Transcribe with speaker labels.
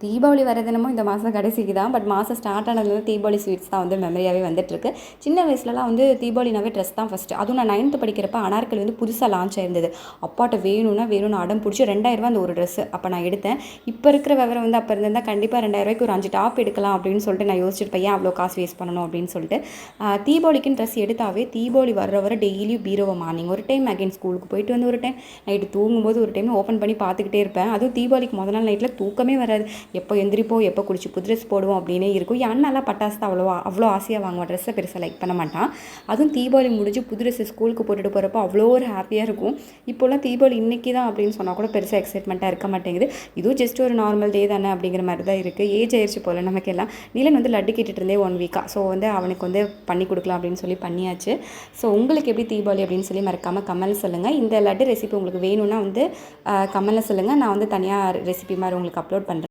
Speaker 1: தீபாவளி வரது என்னமோ இந்த மாதம் கடைசிக்கு தான். பட் மாதம் ஸ்டார்ட் ஆனதுலேருந்து தீபாவளி ஸ்வீட்ஸ் தான் வந்து மெமரியாகவே வந்துட்டுருக்கு. சின்ன வயசுலலாம் வந்து தீபாவளினாவே ட்ரெஸ் தான் ஃபஸ்ட்டு. அதுவும் நான் 9th படிக்கிறப்ப அனார்கலி வந்து புதுசாக லான்ச் ஆயிருந்தது. அப்பாட்ட வேணும்னு அடம் பிடிச்சி ரூ. 2000 அந்த ஒரு ட்ரெஸ்ஸு அப்போ நான் எடுத்தேன். இப்போ இருக்கிற விவரம் வந்து அப்போ இருந்திருந்தால் கண்டிப்பாக ரூ. 2000க்கு ஒரு 5 டாப் எடுக்கலாம் அப்படின்னு சொல்லிட்டு நான் யோசிச்சிருப்பேன். ஏன் அவ்வளோ காசு வேஸ்ட் பண்ணணும் அப்படின்னு சொல்லிட்டு. தீபாவளிக்குன்னு ட்ரெஸ் எடுத்தாவே தீபாவளி வர டெய்லியும் பீரோவை மார்னிங் ஒரு டைம், அகைன் ஸ்கூலுக்கு போயிட்டு வந்து ஒரு டைம், நைட்டு தூங்கும்போது ஒரு டைம் ஓப்பன் பண்ணி பார்த்துக்கிட்டே இருப்பேன். அதுவும் தீபாவளிக்கு முதல் நாள் நைட்டில் தூக்கமே வராது. எப்போ எந்திரிப்போம், எப்போ குடிச்சு புது ட்ரெஸ் போடுவோம் அப்படின்னே இருக்கும். என் அண்ணாலாம் பட்டாசு தான் அவ்வளோ ஆசையாக வாங்குவான். ட்ரெஸ்ஸை பெருசாக லைக் பண்ண மாட்டான். அதுவும் தீபாவளி முடிஞ்சு புது ட்ரெஸ் ஸ்கூலுக்கு போட்டுட்டு போகிறப்போ அவ்வளோ ஒரு ஹாப்பியாக இருக்கும். இப்போலாம் தீபாவளி இன்றைக்கி தான் அப்படின்னு சொன்னால் கூட பெருசாக எக்ஸைட்மெண்ட்டாக இருக்க மாட்டேங்குது. இதுவும் ஜஸ்ட் ஒரு நார்மல் டே தானே அப்படிங்கிற மாதிரி தான் இருக்குது. ஏஜ் ஆயிடுச்சு போல் நமக்கெல்லாம். நீலன் வந்து லட்டு கேட்டுட்டு இருந்தே 1 வீக்காக. ஸோ வந்து அவனுக்கு வந்து பண்ணி கொடுக்கலாம் அப்படின்னு சொல்லி பண்ணியாச்சு. ஸோ உங்களுக்கு எப்படி தீபாவளி அப்படின்னு சொல்லி மறக்காமல் கமெண்ட் சொல்லுங்கள். இந்த லட்டு ரெசிபி உங்களுக்கு வேணும்னா வந்து கமெண்ட்டில் சொல்லுங்கள். நான் வந்து தனியாக ரெசிபி மாதிரி உங்களுக்கு அப்லோட் பண்ணுறேன்.